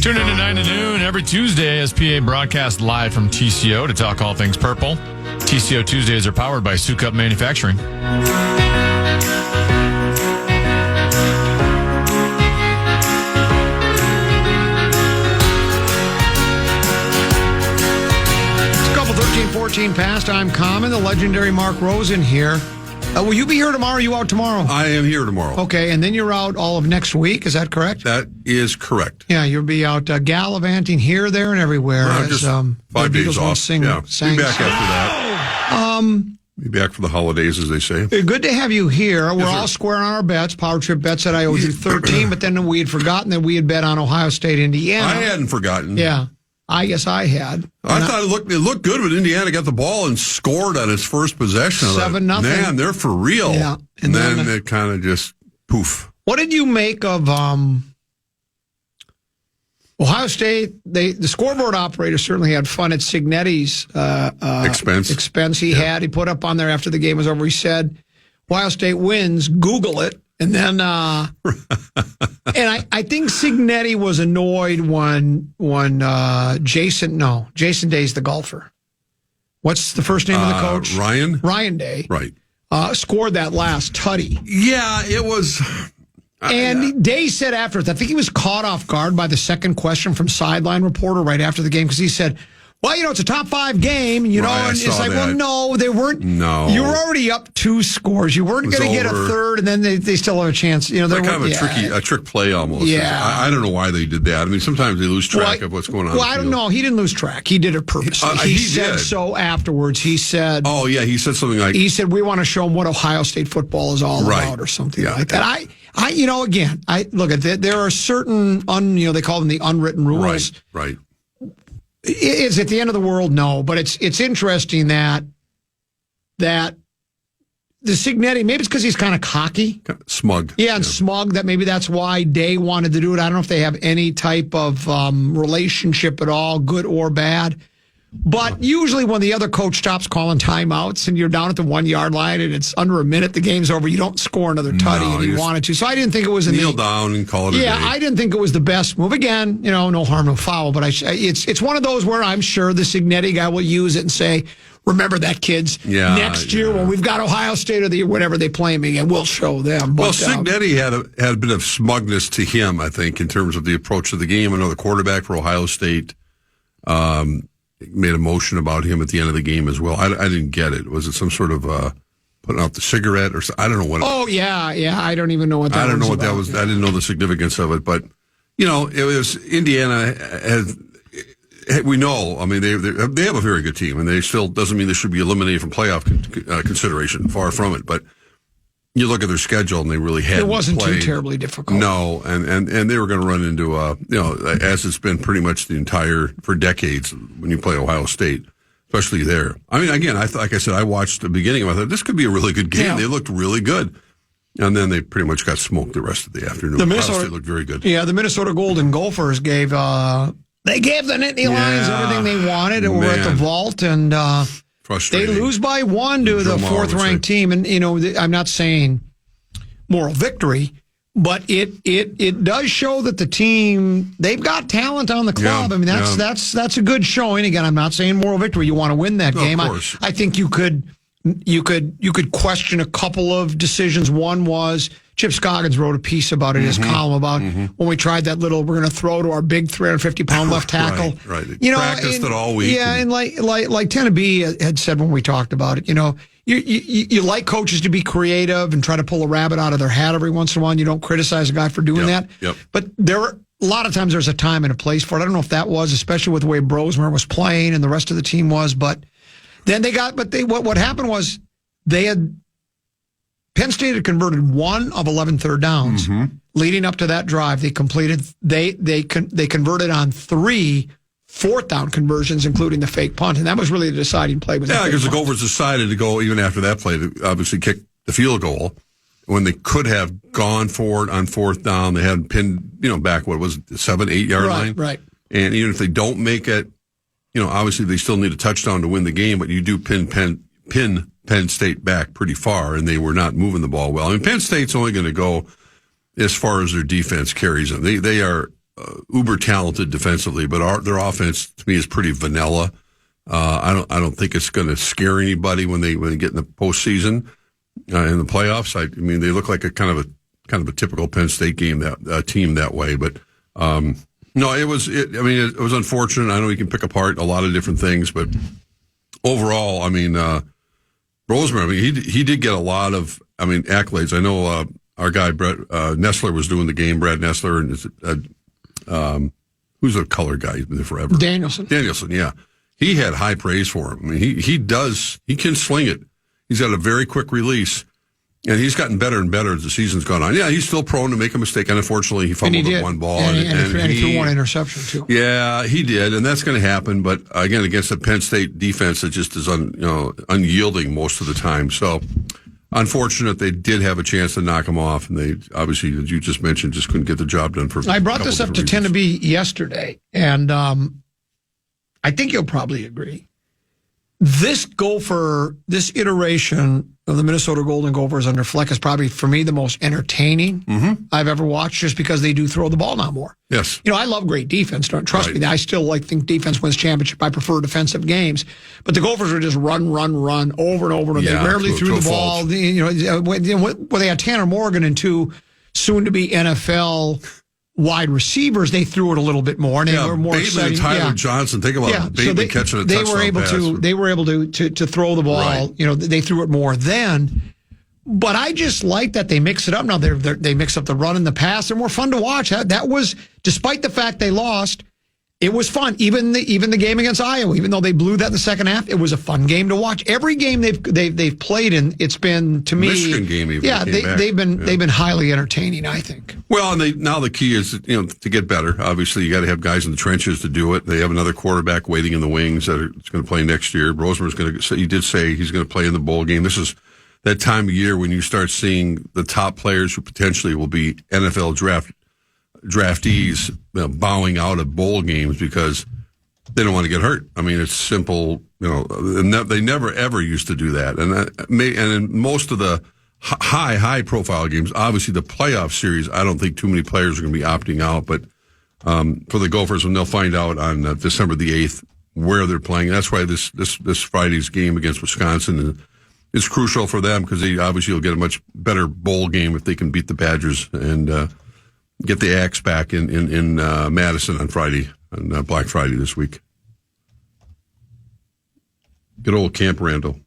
Tune in at 9 to noon every Tuesday as PA broadcast live from TCO to talk all things purple. TCO Tuesdays are powered by Sukup Manufacturing. It's a couple 13-14 past. I'm Common, the legendary Mark Rosen here. Will you be here tomorrow? Are you out tomorrow? I am here tomorrow. Okay, and then you're out all of next week. Is that correct? That is correct. Yeah, you'll be out gallivanting here, there, and everywhere. Well, just 5 days off. Be back after that. Be back for the holidays, as they say. Good to have you here. We're all square on our bets. Power Trip Bet said I owed you 13, but then we had forgotten that we had bet on Ohio State, Indiana. I hadn't forgotten. Yeah. I guess I had. I thought it looked good when Indiana got the ball and scored on its first possession. 7-0. Man, they're for real. Yeah. And then it kind of just poof. What did you make of Ohio State? The scoreboard operator certainly had fun at Signetti's expense. He put up on there after the game was over. He said, Ohio State wins, Google it. And then, and I think Signetti was annoyed when Jason Day's the golfer. What's the first name of the coach? Ryan Day. Right. Scored that last tutty. Yeah, it was. And Day said afterwards, I think he was caught off guard by the second question from sideline reporter right after the game because he said, well, it's a top 5 game, and it's like, well, no, they weren't. No. You were already up 2 scores. You weren't going to get a third, and then they still have a chance. They're kind of a trick play almost. Yeah. I don't know why they did that. I mean, sometimes they lose track of what's going on. Well, I don't know. He didn't lose track. He did it purposely. He said so afterwards. He said, oh, yeah, he said something like, he said, we want to show them what Ohio State football is all about or something like that. I look at that. There are certain, they call them the unwritten rules. Right. Is it the end of the world? No, but it's interesting that the Signetti, maybe it's because he's kind of cocky. Smug. Yeah, and smug, that maybe that's why Day wanted to do it. I don't know if they have any type of relationship at all, good or bad. But usually when the other coach stops calling timeouts and you're down at the 1 yard line and it's under a minute, the game's over, you don't score another tutty and he wanted to. So I didn't think it was kneel down and call it a day. I didn't think it was the best move. Again, no harm, no foul. But it's one of those where I'm sure the Signetti guy will use it and say, remember that, kids. Next year when we've got Ohio State or whatever they play me again, we'll show them. But, Signetti had a bit of smugness to him, I think, in terms of the approach to the game. Another quarterback for Ohio State made a motion about him at the end of the game as well. I didn't get it. Was it some sort of putting out the cigarette or something? I don't know what. I don't even know what that was. I don't know what that was. I didn't know the significance of it, but it was Indiana has. We know. I mean, they have a very good team, and they still doesn't mean they should be eliminated from playoff consideration. Far from it, but you look at their schedule, and they really had. It wasn't too terribly difficult. No, and they were going to run into as it's been pretty much for decades when you play Ohio State, especially there. I mean, again, like I said, I watched the beginning of it. I thought this could be a really good game. Yeah. They looked really good, and then they pretty much got smoked the rest of the afternoon. Ohio State looked very good. Yeah, the Minnesota Golden Gophers gave the Nittany Lions everything they wanted. We're at the vault and. They lose by 1 to the 4th-ranked team, and I'm not saying moral victory, but it does show that the team, they've got talent on the club. I mean that's a good showing. Again, I'm not saying moral victory. You want to win that game. Of course. I think you could question a couple of decisions. One was Chip Scoggins wrote a piece about it in his column about when we tried that we're going to throw to our big 350-pound left tackle. Right. Practiced it all week. Yeah, and like Tennessee had said when we talked about it, you like coaches to be creative and try to pull a rabbit out of their hat every once in a while. And you don't criticize a guy for doing that. Yep. But a lot of times there's a time and a place for it. I don't know if that was, especially with the way Brosmer was playing and the rest of the team was, but then what happened was Penn State had converted 1 of 11 third downs. Leading up to that drive, they converted on 3 4th down conversions, including the fake punt, and that was really the deciding play. Because the Gophers decided to go even after that play to obviously kick the field goal when they could have gone for it on 4th down. They had pinned, back 7, 8 yard line, right. And even if they don't make it, obviously they still need a touchdown to win the game, but you do pin Penn State back pretty far, and they were not moving the ball well. I mean, Penn State's only going to go as far as their defense carries them. They are uber talented defensively, but their offense to me is pretty vanilla. I don't think it's going to scare anybody when they get in the postseason in the playoffs. I mean, they look like a kind of a typical Penn State game team that way. But no, it was unfortunate. I know you can pick apart a lot of different things, but overall, I mean, Rosen, I mean, he did get a lot of accolades. I know our guy Brett Nessler was doing the game. Brad Nessler and who's a color guy? He's been there forever. Danielson, yeah. He had high praise for him. I mean, he can sling it. He's got a very quick release, and he's gotten better and better as the season's gone on. Yeah, he's still prone to make a mistake, and unfortunately, he fumbled with one ball. And he threw one interception, too. Yeah, he did, and that's going to happen. But, again, against a Penn State defense that just is unyielding most of the time. So, unfortunate, they did have a chance to knock him off, and they, obviously, as you just mentioned, just couldn't get the job done for I brought this up to 10 to be yesterday, and I think you'll probably agree. This iteration of the Minnesota Golden Gophers under Fleck is probably, for me, the most entertaining I've ever watched, just because they do throw the ball now more. Yes. I love great defense. Don't trust me. I still think defense wins championship. I prefer defensive games. But the Gophers are just run over and over. Yeah, they rarely threw the ball. When they had Tanner Morgan and two soon-to-be NFL wide receivers, they threw it a little bit more, and they were more Bateman and Tyler Johnson. Think about Bateman catching a touchdown pass. They were able to throw the ball. Right. They threw it more then. But I just like that they mix it up now. They mix up the run and the pass. They're more fun to watch. That was, despite the fact they lost, it was fun. Even the game against Iowa, even though they blew that in the second half, it was a fun game to watch. Every game they've played in, it's been, to me, Michigan game even. Yeah, they've been highly entertaining, I think. Well, and now the key is to get better. Obviously, you got to have guys in the trenches to do it. They have another quarterback waiting in the wings that's going to play next year. Rosenberg's going to. He did say he's going to play in the bowl game. This is that time of year when you start seeing the top players who potentially will be NFL draftees bowing out of bowl games because they don't want to get hurt. I mean, it's simple. They never ever used to do that. And in most of the high profile games, obviously the playoff series, I don't think too many players are going to be opting out. But for the Gophers, when they'll find out on December the 8th where they're playing, that's why this Friday's game against Wisconsin is crucial for them, because they obviously will get a much better bowl game if they can beat the Badgers and get the Axe back in Madison on Friday, on Black Friday this week. Good old Camp Randall.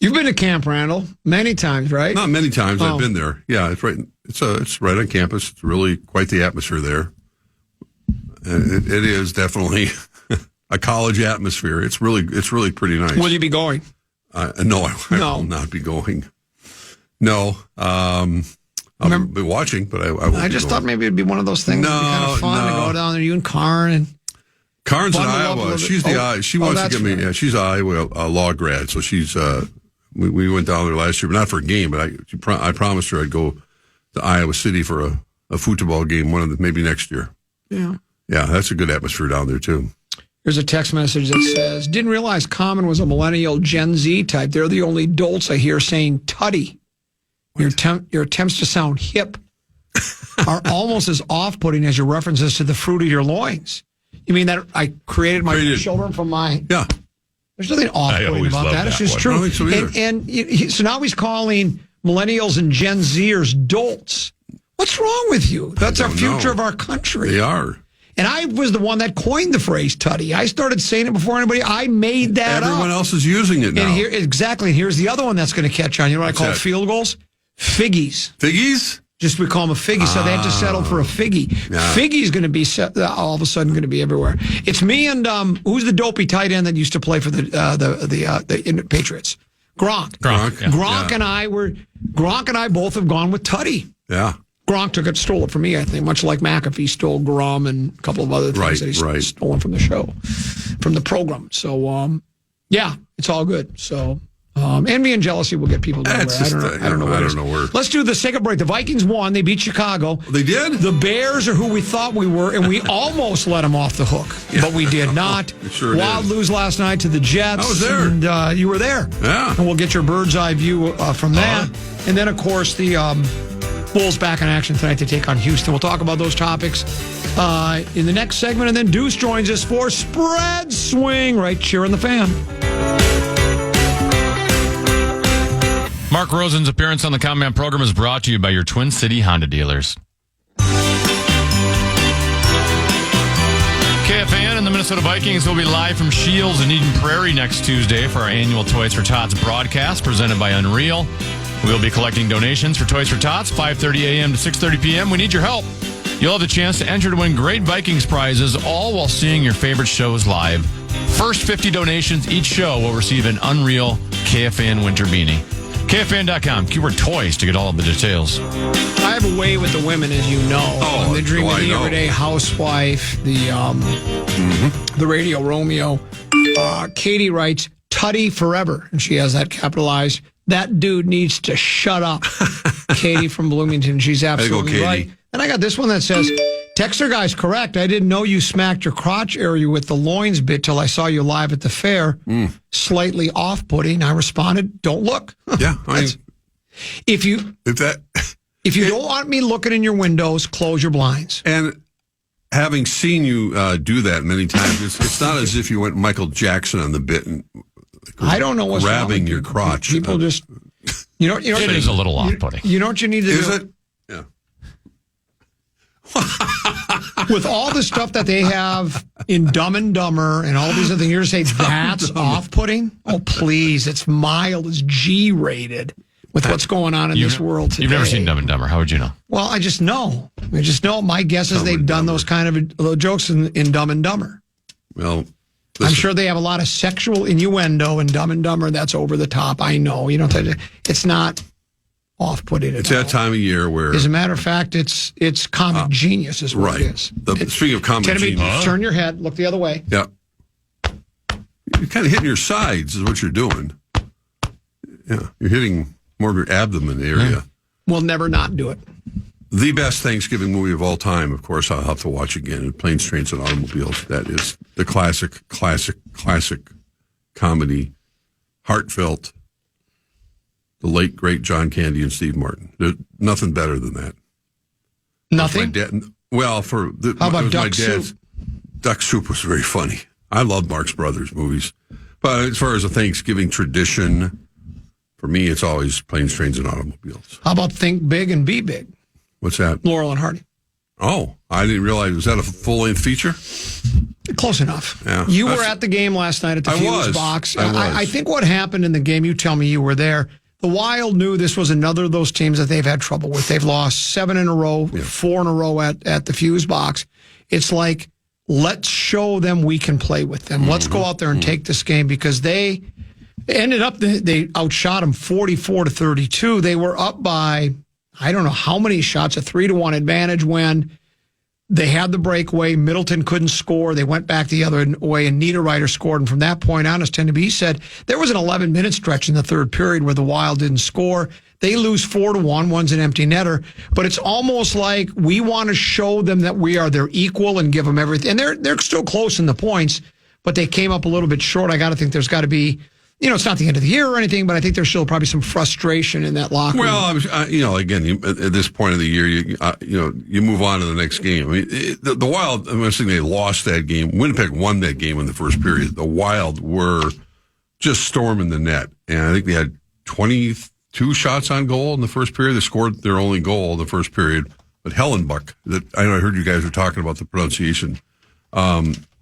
You've been to Camp Randall many times, right? Not many times. I've been there. Yeah, it's right. It's right on campus. It's really quite the atmosphere there. And it is definitely a college atmosphere. It's really pretty nice. Will you be going? No, I will not be going. No. I'll be watching, but I won't. I just thought maybe it'd be one of those things. It'd be kind of fun to go down there. You and Karn Karn's in Iowa. She wants to get me. Yeah, she's an Iowa law grad, so she's. We went down there last year, but not for a game. But I promised her I'd go to Iowa City for a football game maybe next year. Yeah, that's a good atmosphere down there too. Here's a text message that says, "Didn't realize Common was a millennial Gen Z type. They're the only dolts I hear saying tutty. Your attempts to sound hip are almost as off-putting as your references to the fruit of your loins. You mean that I created my children from my..." Yeah. There's nothing off-putting about that. It's just true. I don't think so and so now he's calling millennials and Gen Zers dolts. What's wrong with you? That's our future of our country. They are. And I was the one that coined the phrase tutty. I started saying it before anybody. I made that up. Everyone else is using it now. And exactly. And here's the other one that's going to catch on. You know what I call field goals? Figgies. Figgies? Just we call them a figgy, so they have to settle for a figgy. Yeah. Figgy's going to be all of a sudden going to be everywhere. It's me and who's the dopey tight end that used to play for the Patriots? Gronk. Gronk and I both have gone with tutty. Yeah. Gronk stole it from me, I think, much like McAfee stole Grom and a couple of other things that he's stolen from the show, from the program. So, it's all good. So, envy and jealousy will get people nowhere. I don't know where. Let's do the second break. The Vikings won. They beat Chicago. They did? The Bears are who we thought we were, and we almost let them off the hook, but we did not. Sure Wild lose last night to the Jets. I was there. And you were there. Yeah. And we'll get your bird's eye view from that. And then, of course, the Bulls back in action tonight to take on Houston. We'll talk about those topics in the next segment, and then Deuce joins us for Spread Swing right here on the Fan. Mark Rosen's appearance on the Comment program is brought to you by your Twin City Honda dealers. KFAN and the Minnesota Vikings will be live from Shields in Eden Prairie next Tuesday for our annual Toys for Tots broadcast presented by Unreal. We'll be collecting donations for Toys for Tots, 5:30 a.m. to 6:30 p.m. We need your help. You'll have the chance to enter to win great Vikings prizes, all while seeing your favorite shows live. First 50 donations each show will receive an Unreal KFAN winter beanie. KFAN.com, keyword toys to get all of the details. I have a way with the women, as you know. Oh, the Dream of the know. Everyday Housewife, the Radio Romeo. Katie writes, Tutty forever. And she has that capitalized. That dude needs to shut up. Katie from Bloomington. She's absolutely right. And I got this one that says, Texter guy's correct. I didn't know you smacked your crotch area with the loins bit till I saw you live at the fair. Slightly off-putting. I responded, don't look. Yeah. If you don't want me looking in your windows, close your blinds. And having seen you do that many times, it's not as if you went Michael Jackson on the bit and I don't know what's grabbing your crotch. People just, it is a little off-putting. You know what you need to do? Is it? Yeah. With all the stuff that they have in Dumb and Dumber and all these other things, you're going to say that's off-putting? Oh, please. It's mild. It's G-rated with what's going on in this world today. You've never seen Dumb and Dumber. How would you know? Well, I just know. My guess is they've done those kind of jokes in Dumb and Dumber. Well, I'm sure they have a lot of sexual innuendo in Dumb and Dumber. That's over the top. I know. You don't. It's not off-putting. It's that time of year where, as a matter of fact, it's comic genius is what it is. Speaking of comic genius, turn your head, look the other way. Yeah, you're kind of hitting your sides is what you're doing. Yeah, you're hitting more of your abdomen area. We'll never not do it. The best Thanksgiving movie of all time, of course, I'll have to watch again, Planes, Trains, and Automobiles. That is the classic comedy, heartfelt, the late, great John Candy and Steve Martin. There's nothing better than that. Nothing? How about Duck Soup? Duck Soup was very funny. I love Marx Brothers movies. But as far as a Thanksgiving tradition, for me, it's always Planes, Trains, and Automobiles. How about Think Big and Be Big? What's that? Laurel and Hardy. Oh, I didn't realize. Was that a full-length feature? Close enough. Yeah, you were at the game last night at the Fuse Box. I think what happened in the game, you tell me you were there, the Wild knew this was another of those teams that they've had trouble with. They've lost 7 in a row, 4 in a row at the Fuse Box. It's like, let's show them we can play with them. Let's go out there and take this game because they ended up, they outshot them 44-32. They were up by, I don't know how many shots, a 3-1 advantage when they had the breakaway. Middleton couldn't score. They went back the other way, and Niederreiter scored. And from that point on, as Tend to Be said, there was an 11-minute stretch in the third period where the Wild didn't score. They lose 4-1. One's an empty netter. But it's almost like we want to show them that we are their equal and give them everything. And they're still close in the points, but they came up a little bit short. I got to think there's got to be, it's not the end of the year or anything, but I think there's still probably some frustration in that locker room. Well, again, at this point of the year, you move on to the next game. I mean, the Wild, I'm saying they lost that game. Winnipeg won that game in the first period. The Wild were just storming the net, and I think they had 22 shots on goal in the first period. They scored their only goal in the first period. But Hellenbuck, I heard you guys were talking about the pronunciation,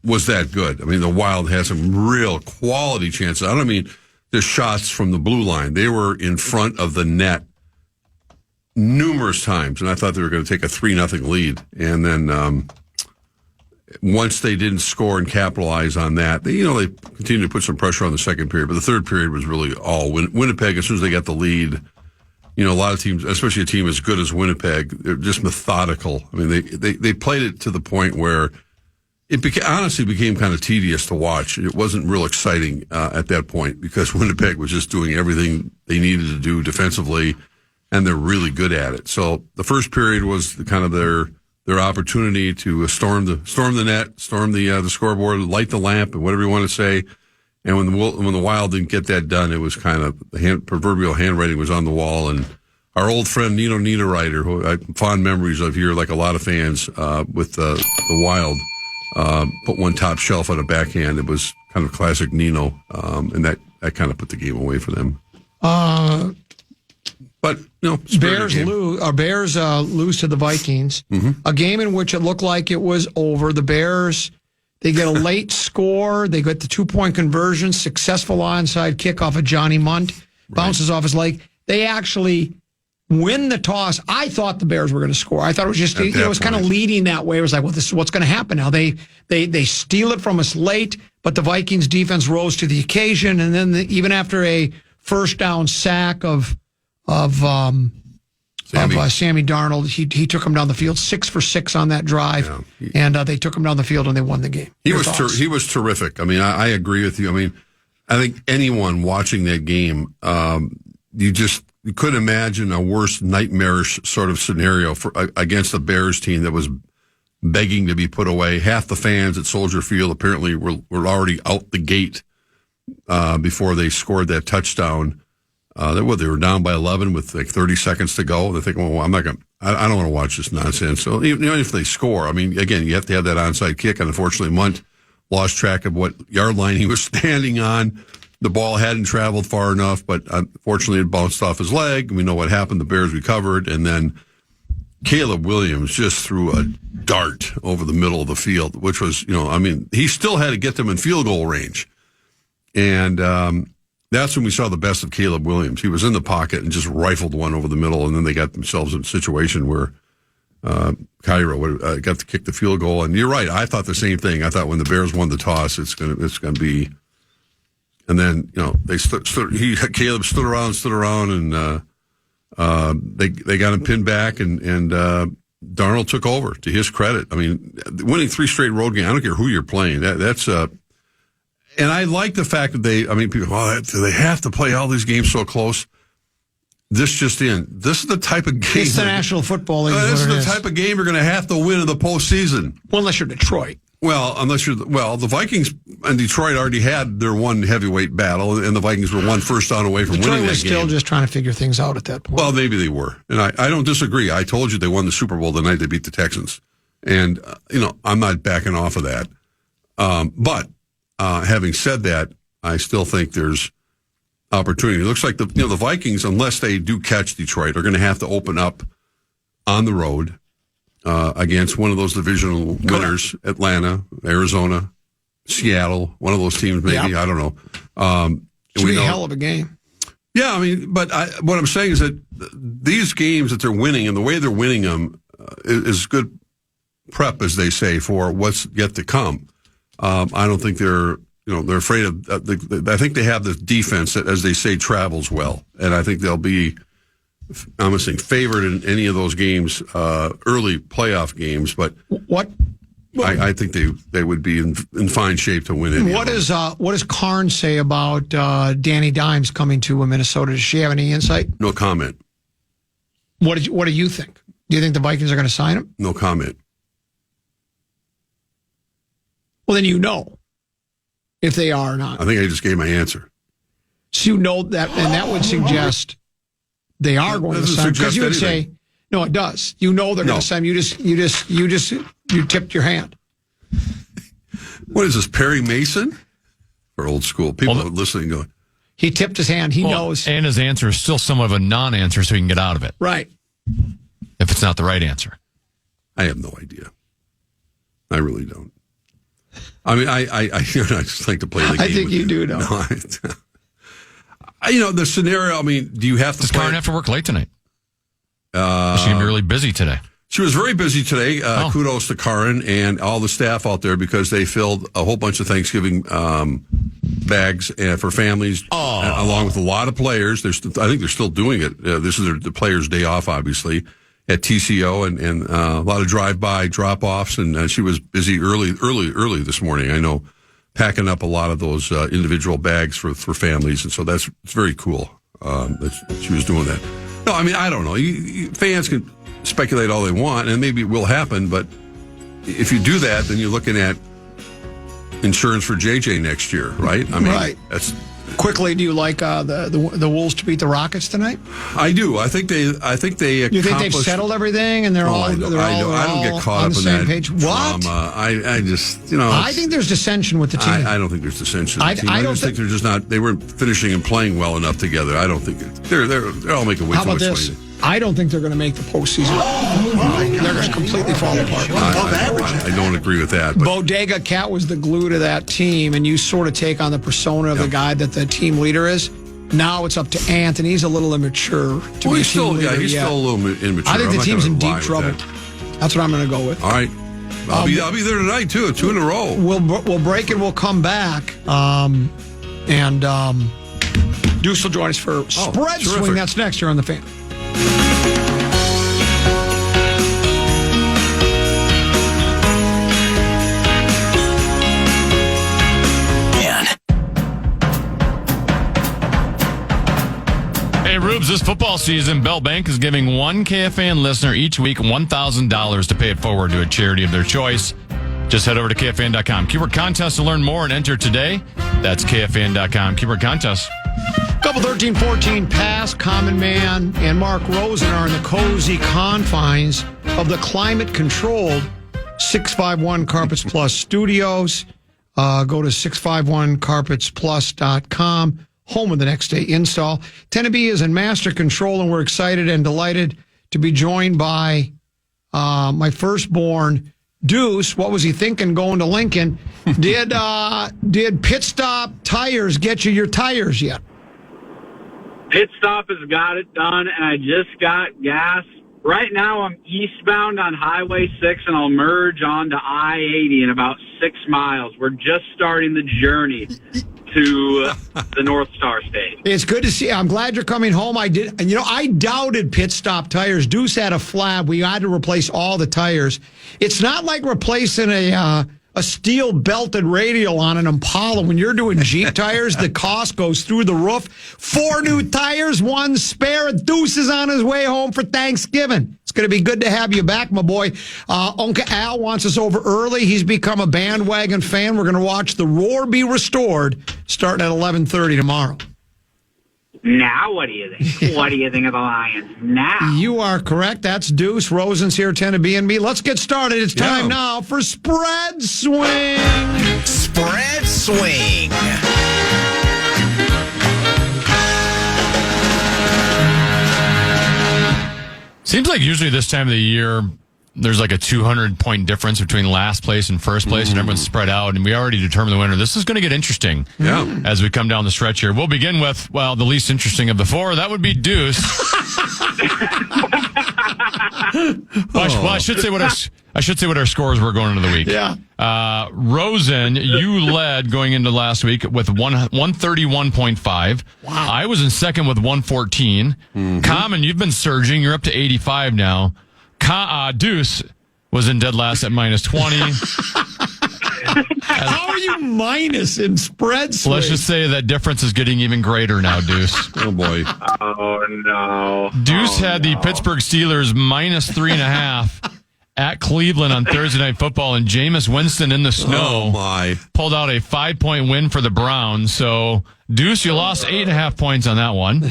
was that good. I mean, the Wild had some real quality chances. I don't mean the shots from the blue line. They were in front of the net numerous times, and I thought they were going to take a 3-0 lead. And then once they didn't score and capitalize on that, they continued to put some pressure on the second period. But the third period was really all Winnipeg. As soon as they got the lead, a lot of teams, especially a team as good as Winnipeg, they're just methodical. I mean, they played it to the point where it honestly became kind of tedious to watch. It wasn't real exciting at that point because Winnipeg was just doing everything they needed to do defensively, and they're really good at it. So the first period was kind of their opportunity to storm the net, storm the scoreboard, light the lamp, and whatever you want to say. And when the Wild didn't get that done, it was kind of the proverbial handwriting was on the wall, and our old friend Nino Niederreiter, who I have fond memories of here, like a lot of fans, with the Wild, put one top shelf on a backhand. It was kind of classic Nino, and that kind of put the game away for them. But Bears lose to the Vikings. A game in which it looked like it was over. The Bears, they get a late score. They get the 2-point conversion, successful onside kick off of Johnny Munt, bounces off his leg. They actually win the toss. I thought the Bears were going to score. I thought it was just it was kind of leading that way. It was like, well, this is what's going to happen now. They steal it from us late, but the Vikings defense rose to the occasion, and then even after a first down sack of Sammy Darnold. He took him down the field, 6 for 6 on that drive, and they took him down the field and they won the game. He was terrific. I mean, I agree with you. I mean, I think anyone watching that game, you couldn't imagine a worse nightmarish sort of scenario against the Bears team that was begging to be put away. Half the fans at Soldier Field apparently were already out the gate before they scored that touchdown. They were down by 11 with like 30 seconds to go. They're thinking, well, I don't want to watch this nonsense. So even if they score, I mean, again, you have to have that onside kick. And unfortunately, Munt lost track of what yard line he was standing on. The ball hadn't traveled far enough, but unfortunately it bounced off his leg. We know what happened. The Bears recovered. And then Caleb Williams just threw a dart over the middle of the field, which was, he still had to get them in field goal range. And, that's when we saw the best of Caleb Williams. He was in the pocket and just rifled one over the middle, and then they got themselves in a situation where Cairo got to kick the field goal. And you're right, I thought the same thing. I thought when the Bears won the toss, it's gonna be. And then Caleb stood around, and they got him pinned back, and Darnold took over. To his credit, I mean, winning 3 straight road games. I don't care who you're playing. That's And I like the fact that people, do they have to play all these games so close? This is the type of game. It's the National Football League. This is the type of game you're going to have to win in the postseason. Well, unless you're Detroit. Well, the Vikings and Detroit already had their one heavyweight battle, and the Vikings were one first down away from winning that game. Detroit was still just trying to figure things out at that point. Well, maybe they were. And I don't disagree. I told you they won the Super Bowl the night they beat the Texans. And, I'm not backing off of that. But having said that, I still think there's opportunity. It looks like the Vikings, unless they do catch Detroit, are going to have to open up on the road against one of those divisional winners, Atlanta, Arizona, Seattle, one of those teams maybe. Yep. I don't know. It's a hell of a game. Yeah, but what I'm saying is that these games that they're winning and the way they're winning them is good prep, as they say, for what's yet to come. I don't think they're afraid of. I think they have the defense that, as they say, travels well, and I think they'll be, I'm going to say, favored in any of those games, early playoff games. But I think they would be in fine shape to win it. What does Karn say about Danny Dimes coming to Minnesota? Does she have any insight? No comment. What do you think? Do you think the Vikings are going to sign him? No comment. Well, then if they are or not. I think I just gave my answer. So that, and that would suggest they are going to sign him. Because you would say, no, it does. They're going to sign him. You tipped your hand. What is this, Perry Mason? For old school people listening going. He tipped his hand. He knows. And his answer is still somewhat of a non-answer, so he can get out of it. Right. If it's not the right answer. I have no idea. I really don't. I mean, I just like to play the game. I think you do know. The scenario, do you have to Does Karen have to work late tonight? She can be really busy today. She was very busy today. Kudos to Karen and all the staff out there because they filled a whole bunch of Thanksgiving bags for families, along with a lot of players. I think they're still doing it. This is the players' day off, obviously, at TCO, and a lot of drive-by drop-offs, and she was busy early this morning. I know, packing up a lot of those individual bags for families, and so it's very cool that she was doing that. No, I don't know. Fans can speculate all they want, and maybe it will happen, but if you do that, then you're looking at insurance for JJ next year, right? Right. Quickly, do you like the Wolves to beat the Rockets tonight? I do. I think they. You think they've settled everything and they're all? I don't get caught up in that page. What? I just I think there's dissension with the team. I don't think there's dissension. With the team. I just think they're just not. They weren't finishing and playing well enough together. I don't think they're all making way too much money. I don't think they're going to make the postseason. They're going to completely fall apart. I don't agree with that. But. Bodega Cat was the glue to that team, and you sort of take on the persona of the guy that the team leader is. Now it's up to Ant, and he's a little immature to be a team leader. He's still a little immature. I think the team's in deep trouble. That's what I'm going to go with. All right. I'll be there tonight, too. 2 in a row. We'll break and we'll come back. Deuce will join us for Spread Swing. That's next here on The Fan. Hey, Rubes, this football season, Bell Bank is giving one KFAN listener each week $1,000 to pay it forward to a charity of their choice. Just head over to KFAN.com. Keyword contest to learn more and enter today. That's KFAN.com. Keyword contest. Couple 13-14 pass, Common Man and Mark Rosen are in the cozy confines of the climate-controlled 651 Carpets Plus studios. Go to 651carpetsplus.com, home of the next day install. Tennessee is in master control, and we're excited and delighted to be joined by my firstborn, Deuce. What was he thinking going to Lincoln? Did Pit Stop Tires get you your tires yet? Pit Stop has got it done, and I just got gas. Right now, I'm eastbound on Highway 6, and I'll merge onto I-80 in about 6 miles. We're just starting the journey to the North Star State. It's good to see. I'm glad you're coming home. I doubted Pit Stop Tires. Deuce had a flab. We had to replace all the tires. It's not like replacing a steel belted radial on an Impala. When you're doing Jeep tires, the cost goes through the roof. 4 new tires, 1 spare. Deuce is on his way home for Thanksgiving. It's going to be good to have you back, my boy. Uncle Al wants us over early. He's become a bandwagon fan. We're going to watch The Roar be restored starting at 11:30 tomorrow. Now what do you think? What do you think of the Lions now? You are correct. That's Deuce. Rosen's here, 10 to B&B. Let's get started. It's time now for Spread Swing. Spread Swing. Seems like usually this time of the year, there's like a 200-point difference between last place and first place, and everyone's spread out, and we already determined the winner. This is going to get interesting as we come down the stretch here. We'll begin with, the least interesting of the 4. That would be Deuce. I should say what our scores were going into the week. Yeah. Rosen, you led going into last week with 131.5. Wow. I was in second with 114. Common, you've been surging. You're up to 85 now. Deuce was in dead last at minus 20. How are you minus in spread swing? Let's just say that difference is getting even greater now, Deuce. Oh, boy. Oh, no. Deuce had the Pittsburgh Steelers minus 3.5 at Cleveland on Thursday Night Football, and Jameis Winston in the snow pulled out a 5-point win for the Browns. So, Deuce, you lost 8.5 points on that one.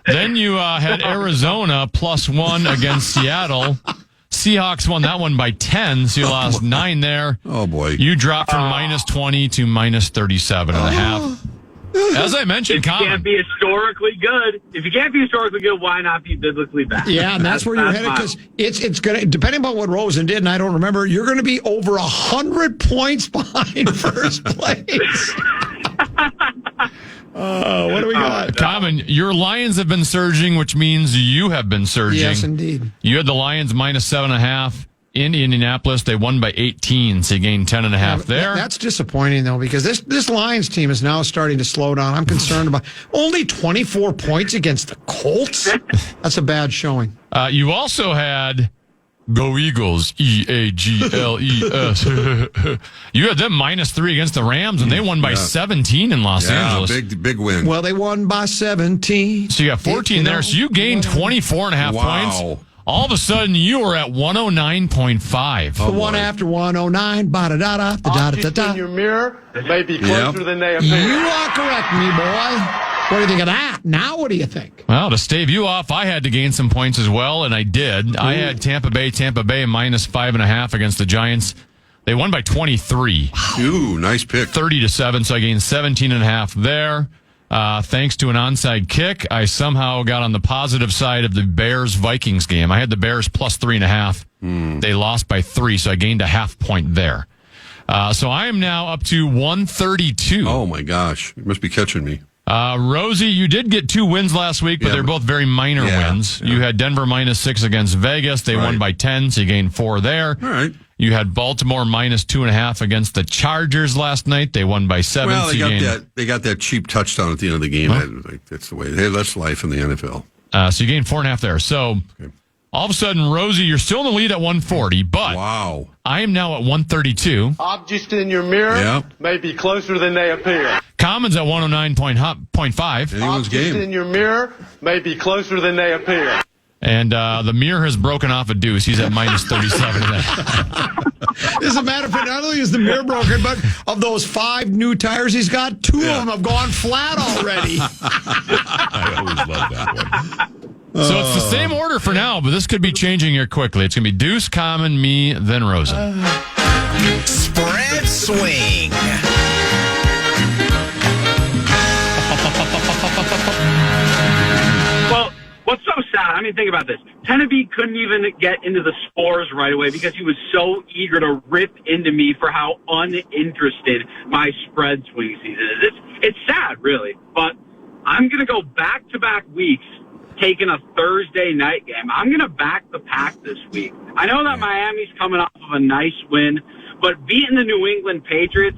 Then you had Arizona +1 against Seattle. Seahawks won that one by 10, so you lost 9 there. Oh, boy. You dropped from minus 20 to minus 37.5. As I mentioned, if you can't be historically good, why not be biblically bad? Yeah, and that's where you're headed, because it's going to, depending on what Rosen did, and I don't remember, you're going to be over 100 points behind first place. What do we got? Common, your Lions have been surging, which means you have been surging. Yes, indeed. You had the Lions minus 7.5 in Indianapolis. They won by 18, so you gained 10.5 there. That's disappointing, though, because this Lions team is now starting to slow down. I'm concerned about only 24 points against the Colts. That's a bad showing. You also had Go Eagles, Eagles. You had them minus 3 against the Rams, and they won by 17 in Los Angeles. Big win. Well, they won by 17. So you got 14 there. So you gained 24.5 points All of a sudden, you were at 109.5. The one after 109, ba-da-da-da, da-da-da-da. In your mirror may be closer than they appear. You are correct, me boy. What do you think of that? Now what do you think? Well, to stave you off, I had to gain some points as well, and I did. I had Tampa Bay minus 5.5 against the Giants. They won by 23. Ooh, nice pick. 30-7, so I gained 17.5 there. Thanks to an onside kick, I somehow got on the positive side of the Bears-Vikings game. I had the Bears plus 3.5. They lost by 3, so I gained a half point there. So I am now up to 132. Oh, my gosh. You must be catching me. Rosie, you did get 2 wins last week, but they're both very minor wins. Yeah. You had Denver minus 6 against Vegas. They won by 10, so you gained 4 there. All right. You had Baltimore minus 2.5 against the Chargers last night. They won by 7. Well, so they got that cheap touchdown at the end of the game. That's the way. Hey, that's life in the NFL. So you gained 4.5 there. So all of a sudden, Rosie, you're still in the lead at 140, but wow. I am now at 132. Objects in your mirror may be closer than they appear. Common's at 109.5. Anyone's game. Objects in your mirror may be closer than they appear. And the mirror has broken off a deuce. He's at minus 37 of that. As a matter of fact, not only is the mirror broken, but of those 5 new tires he's got, 2 of them have gone flat already. I always love that one. So it's the same order for now, but this could be changing here quickly. It's going to be Deuce, Common, me, then Rosen. Spread swing. Well, what's so sad, I mean, think about this. Tenneby couldn't even get into the scores right away because he was so eager to rip into me for how uninterested my spread swing season is. It's sad, really, but I'm going to go back-to-back weeks taking a Thursday night game. I'm going to back the Pack this week. I know that Miami's coming off of a nice win, but beating the New England Patriots,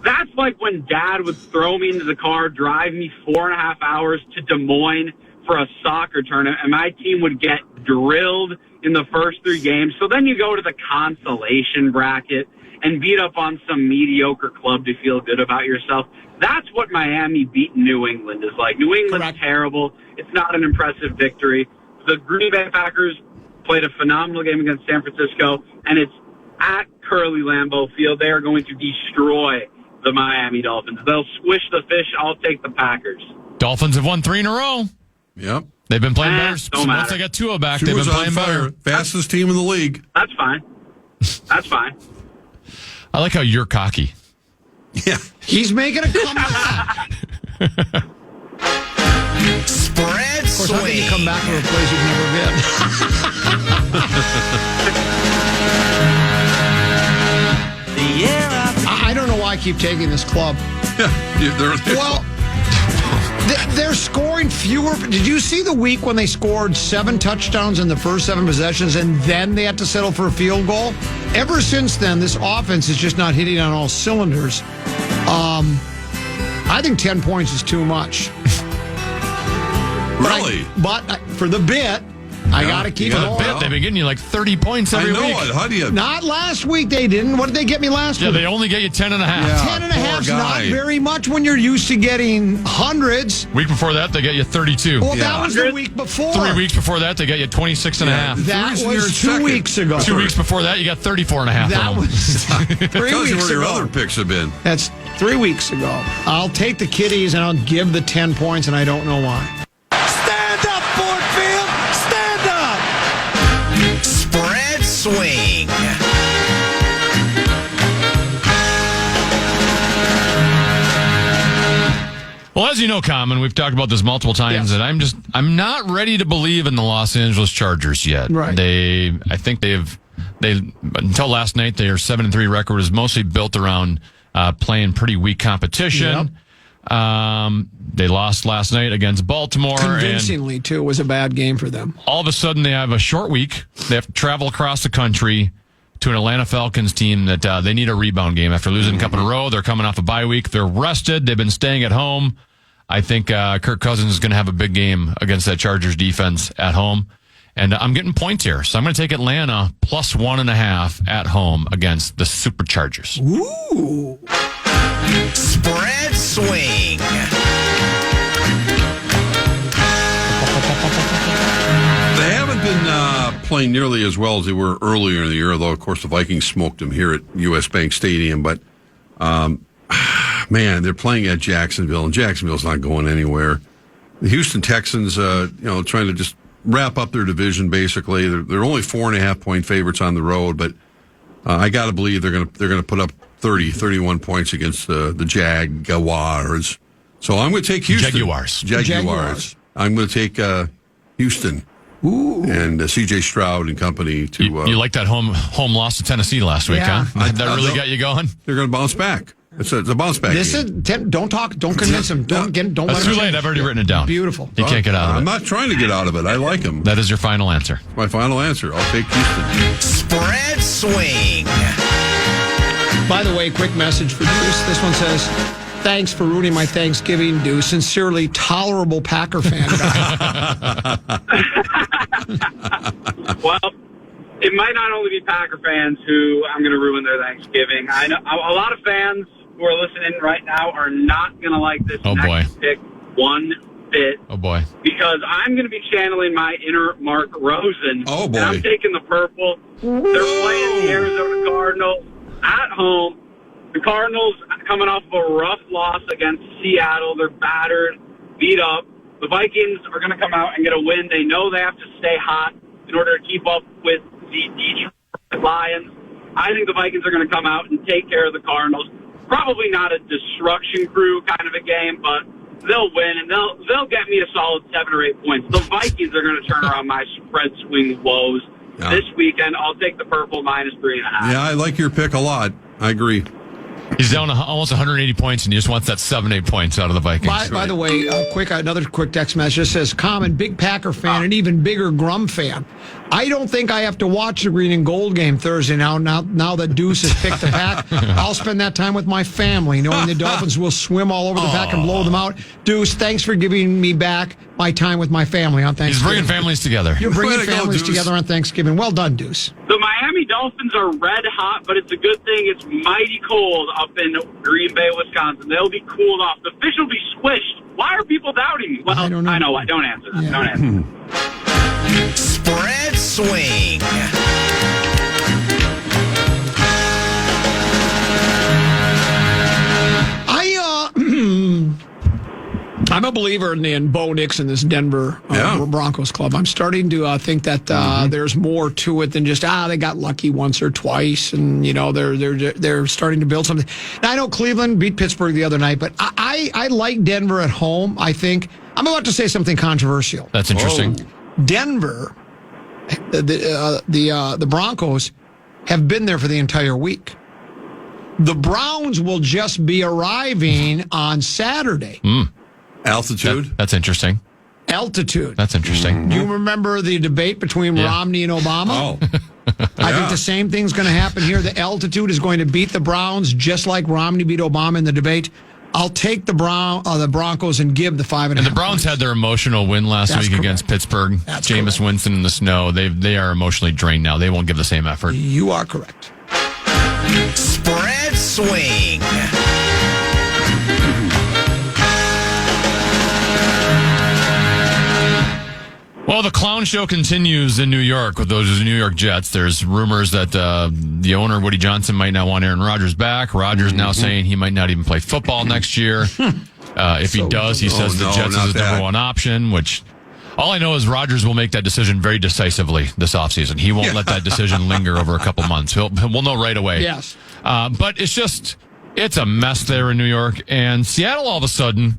that's like when Dad would throw me into the car, drive me 4.5 hours to Des Moines for a soccer tournament, and my team would get drilled in the first 3 games. So then you go to the consolation bracket and beat up on some mediocre club to feel good about yourself. That's what Miami beating New England is like. New England's terrible. It's not an impressive victory. The Green Bay Packers played a phenomenal game against San Francisco, and it's at Curly Lambeau Field. They are going to destroy the Miami Dolphins. They'll squish the fish. I'll take the Packers. Dolphins have won 3 in a row. Yep. They've been playing better. Don't matter. Once they got Tua back, Tua's they've been playing better. Fastest team in the league. That's fine. That's fine. I like how you're cocky. Yeah. He's making a comeback. Spread Of course, how can you come back to a place you've never been? I don't know why I keep taking this club. Well, they're scoring fewer. Did you see the week when they scored 7 touchdowns in the first 7 possessions and then they had to settle for a field goal? Ever since then, this offense is just not hitting on all cylinders. I think 10 points is too much. Really? But for the bit, I got to keep it For the bit, they've been getting you like 30 points every week. I know it. How do you? Not last week, they didn't. What did they get me last week? Yeah, they only get you 10.5. Yeah. 10.5 is not very much when you're used to getting hundreds. Week before that, they get you 32. Well, that was the week before. 3 weeks before that, they get you 26.5. That was 2 weeks ago. 2 weeks before that, you got 34.5. That was 3 Tells you weeks where your ago. other picks have been. That's 3 weeks ago. I'll take the Kitties and I'll give the 10 points, and I don't know why. Stand up, Ford Field. Stand up. Spread swing. Well, as you know, Common, we've talked about this multiple times, and I'm not ready to believe in the Los Angeles Chargers yet. Right. I think until last night, their 7-3 record was mostly built around playing pretty weak competition. Yep. They lost last night against Baltimore. Convincingly, too. It was a bad game for them. All of a sudden, they have a short week. They have to travel across the country to an Atlanta Falcons team that they need a rebound game. After losing a couple in a row, they're coming off a bye week. They're rested. They've been staying at home. I think Kirk Cousins is going to have a big game against that Chargers defense at home. And I'm getting points here. So I'm going to take Atlanta plus 1.5 at home against the Superchargers. Ooh. Spread swing. They haven't been playing nearly as well as they were earlier in the year, although, of course, the Vikings smoked them here at U.S. Bank Stadium. But, man, they're playing at Jacksonville, and Jacksonville's not going anywhere. The Houston Texans, trying to just wrap up their division, basically. They're only 4.5-point favorites on the road, but I got to believe they're going to put up 31 points against the Jaguars. So I'm going to take Houston. Jaguars. I'm going to take Houston. Ooh. And C.J. Stroud and company to. You like that home loss to Tennessee last week, huh? That really got you going. They're going to bounce back. It's a bounce back. Don't convince him. Don't That's too late. I've already written it down. Beautiful. You can't get out of it. I'm not trying to get out of it. I like him. That is your final answer. My final answer. I'll take Houston. Spread swing. By the way, quick message for Deuce. This one says, "Thanks for ruining my Thanksgiving, Deuce. Sincerely, tolerable Packer fan guy." Well, it might not only be Packer fans who I'm going to ruin their Thanksgiving. I know a lot of fans who are listening right now are not going to like this next pick one bit. Oh, boy. Because I'm going to be channeling my inner Mark Rosen. Oh, boy. And I'm taking the purple. They're playing the Arizona Cardinals at home. The Cardinals coming off of a rough loss against Seattle. They're battered, beat up. The Vikings are going to come out and get a win. They know they have to stay hot in order to keep up with the Detroit Lions. I think the Vikings are going to come out and take care of the Cardinals. Probably not a destruction crew kind of a game, but they'll win, and they'll get me a solid 7 or 8 points. The Vikings are going to turn around my spread swing woes this weekend. I'll take the purple -3.5. Yeah, I like your pick a lot. I agree. He's down almost 180 points, and he just wants that 7-8 points out of the Vikings. By the way, another quick text message just says, "Common, big Packer fan, and even bigger Grum fan. I don't think I have to watch the green and gold game Thursday now that Deuce has picked the Pack. I'll spend that time with my family, knowing the Dolphins will swim all over the Pack and blow them out. Deuce, thanks for giving me back my time with my family on Thanksgiving." He's bringing families together. You're bringing families together on Thanksgiving. Well done, Deuce. The Miami Dolphins are red hot, but it's a good thing it's mighty cold up in Green Bay, Wisconsin. They'll be cooled off. The fish will be squished. Why are people doubting me? Well, I don't know. I know why. Don't answer that. Yeah. Don't answer that. Spread swing. I'm a believer in Bo Nix and this Denver Broncos club. I'm starting to think that there's more to it than just they got lucky once or twice, and they're starting to build something. Now, I know Cleveland beat Pittsburgh the other night, but I like Denver at home. I think I'm about to say something controversial. That's interesting. Denver, the Broncos have been there for the entire week. The Browns will just be arriving on Saturday. Altitude? That's interesting. Altitude. That's interesting. Do you remember the debate between Romney and Obama? Oh. I think the same thing's going to happen here. The altitude is going to beat the Browns just like Romney beat Obama in the debate. I'll take the Broncos and give the 5.5. And the Browns had their emotional win last week against Pittsburgh. That's Jameis Winston in the snow. They are emotionally drained now. They won't give the same effort. You are correct. Spread swing. Well, the clown show continues in New York with those New York Jets. There's rumors that the owner, Woody Johnson, might not want Aaron Rodgers back. Rodgers now saying he might not even play football next year. If he does, he says the Jets is his number one option, which all I know is Rodgers will make that decision very decisively this offseason. He won't let that decision linger over a couple months. We'll know right away. Yes. But it's a mess there in New York. And Seattle, all of a sudden,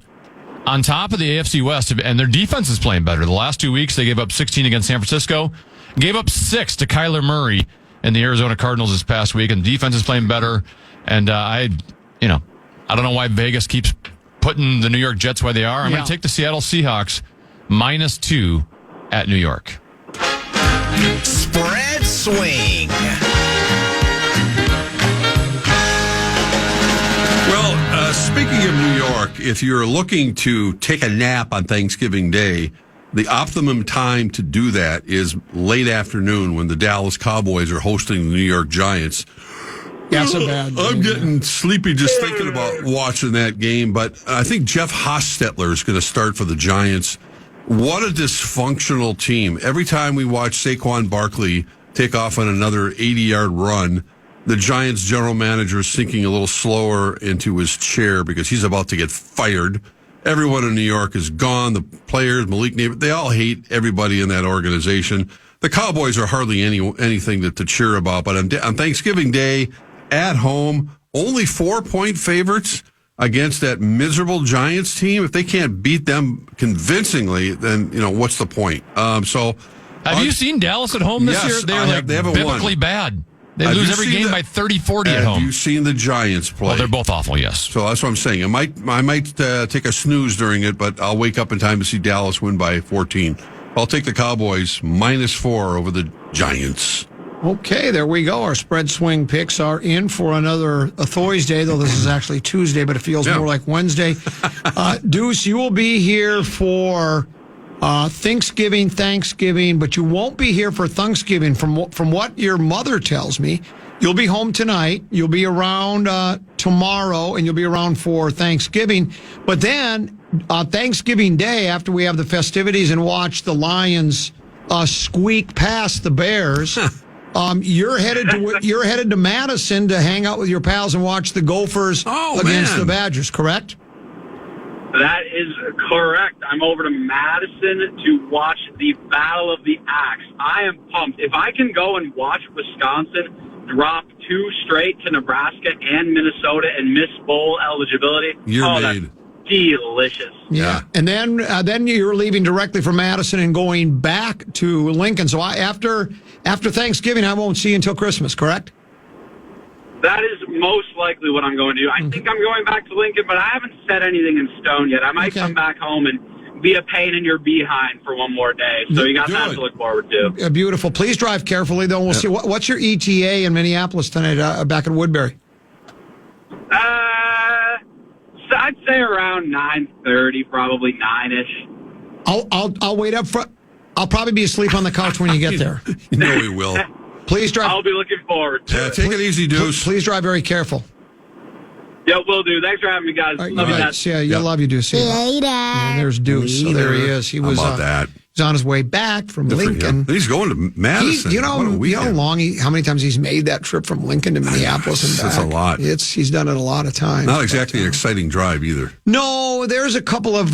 on top of the AFC West, and their defense is playing better. The last 2 weeks, they gave up 16 against San Francisco, gave up 6 to Kyler Murray and the Arizona Cardinals this past week, and the defense is playing better. And I don't know why Vegas keeps putting the New York Jets where they are. I'm going to take the Seattle Seahawks -2 at New York. Spread swing. Speaking of New York, if you're looking to take a nap on Thanksgiving Day, the optimum time to do that is late afternoon when the Dallas Cowboys are hosting the New York Giants. That's a bad game. I'm getting sleepy just thinking about watching that game, but I think Jeff Hostetler is going to start for the Giants. What a dysfunctional team. Every time we watch Saquon Barkley take off on another 80-yard run, the Giants general manager is sinking a little slower into his chair because he's about to get fired. Everyone in New York is gone. The players, Malik Neighbor, they all hate everybody in that organization. The Cowboys are hardly anything to cheer about. But on Thanksgiving Day, at home, only 4-point favorites against that miserable Giants team. If they can't beat them convincingly, then, what's the point? Have you seen Dallas at home this year? They haven't biblically won. Bad. They lose every game by 30-40 at home. Have you seen the Giants play? Well, they're both awful, yes. So that's what I'm saying. I might take a snooze during it, but I'll wake up in time to see Dallas win by 14. I'll take the Cowboys -4 over the Giants. Okay, there we go. Our spread swing picks are in for another Thursday, though this is actually Tuesday, but it feels more like Wednesday. Deuce, you will be here for Thanksgiving, but you won't be here for Thanksgiving. From what your mother tells me, you'll be home tonight. You'll be around tomorrow, and you'll be around for Thanksgiving. But then Thanksgiving Day, after we have the festivities and watch the Lions squeak past the Bears, you're headed to Madison to hang out with your pals and watch the Gophers against the Badgers. Correct? That is correct. I'm over to Madison to watch the Battle of the Axe. I am pumped. If I can go and watch Wisconsin drop 2 straight to Nebraska and Minnesota and miss bowl eligibility, that's delicious. Yeah. And then you're leaving directly from Madison and going back to Lincoln. So after Thanksgiving, I won't see you until Christmas, correct? That is most likely what I'm going to do. I think I'm going back to Lincoln, but I haven't set anything in stone yet. I might come back home and be a pain in your behind for one more day. So you got that to look forward to. Beautiful. Please drive carefully, though. We'll see. What's your ETA in Minneapolis tonight back in Woodbury? So I'd say around 9:30, probably 9-ish. I'll wait up front. I'll probably be asleep on the couch when you get there. You know we will. Please drive. I'll be looking forward to it. Take it easy, Deuce. Please drive very careful. Yeah, will do. Thanks for having me, guys. Love you, Dad. Yeah, love you, Deuce. Later. Yeah, there's Deuce. So there he is. He was that. He's on his way back from Lincoln. He's going to Madison. How many times he's made that trip from Lincoln to Minneapolis and back? That's a lot. He's done it a lot of times. Not exactly an exciting drive either. No, there's a couple of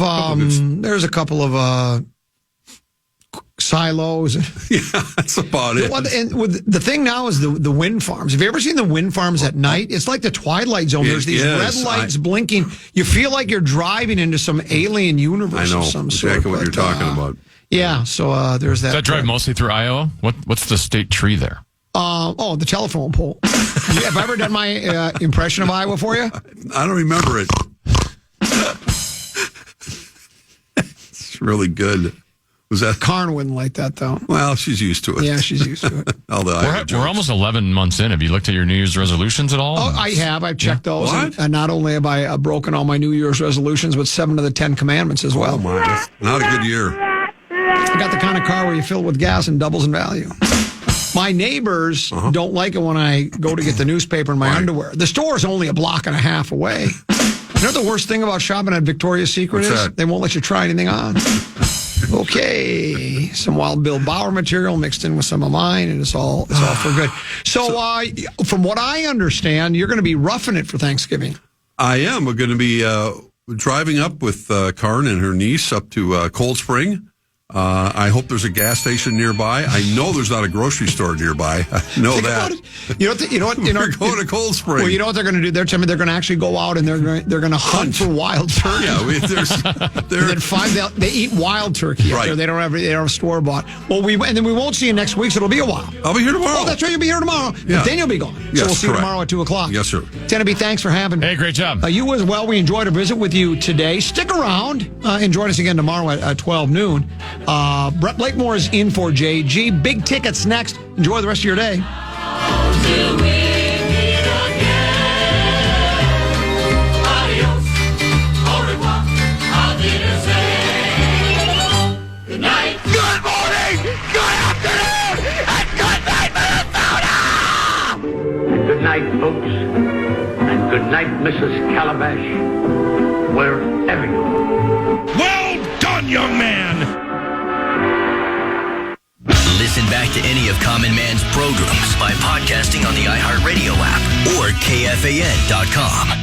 silos. Yeah, that's about it. And the thing now is the wind farms. Have you ever seen the wind farms at night? It's like the Twilight Zone. There's these red lights blinking. You feel like you're driving into some alien universe of some sort. Exactly what you're talking about. Yeah, so there's that. Does that drive mostly through Iowa? What's the state tree there? The telephone pole. Have I ever done my impression of Iowa for you? I don't remember it. It's really good. Was that Karn wouldn't like that, though. Well, she's used to it. Yeah, she's used to it. We're almost 11 months in. Have you looked at your New Year's resolutions at all? Oh, I have. I've checked those. And not only have I broken all my New Year's resolutions, but 7 of the 10 commandments as well. Oh, my. That's not a good year. I got the kind of car where you fill it with gas and doubles in value. My neighbors don't like it when I go to get the newspaper in my underwear. The store's only a block and a half away. You know the worst thing about shopping at Victoria's Secret What's is? that? They won't let you try anything on. Okay, some Wild Bill Bauer material mixed in with some of mine, and it's all for good. So, from what I understand, you're going to be roughing it for Thanksgiving. I am. We're going to be driving up with Karn and her niece up to Cold Spring. I hope there's a gas station nearby. I know there's not a grocery store nearby. I know that. You know what? We're going to Cold Spring. Well, you know what they're going to do? They're telling me they're going to actually go out and they're going to hunt for wild turkey. Yeah, they eat wild turkey. Right. They don't have store bought. Well, and then we won't see you next week, so it'll be a while. I'll be here tomorrow. Oh, that's right. You'll be here tomorrow. Yeah. But then you'll be gone. Yes, so we'll see you correct. tomorrow at 2:00. Yes, sir. Teneby, thanks for having me. Hey, great job. You as well. We enjoyed a visit with you today. Stick around and join us again tomorrow at 12 noon. Brett Blakemore is in for JG. Big tickets next. Enjoy the rest of your day. Good night. Good morning. Good afternoon. And good night, Minnesota. Good night, folks. And good night, Mrs. Calabash. Wherever you are. Well done, young man. Common Man's programs by podcasting on the iHeartRadio app or KFAN.com.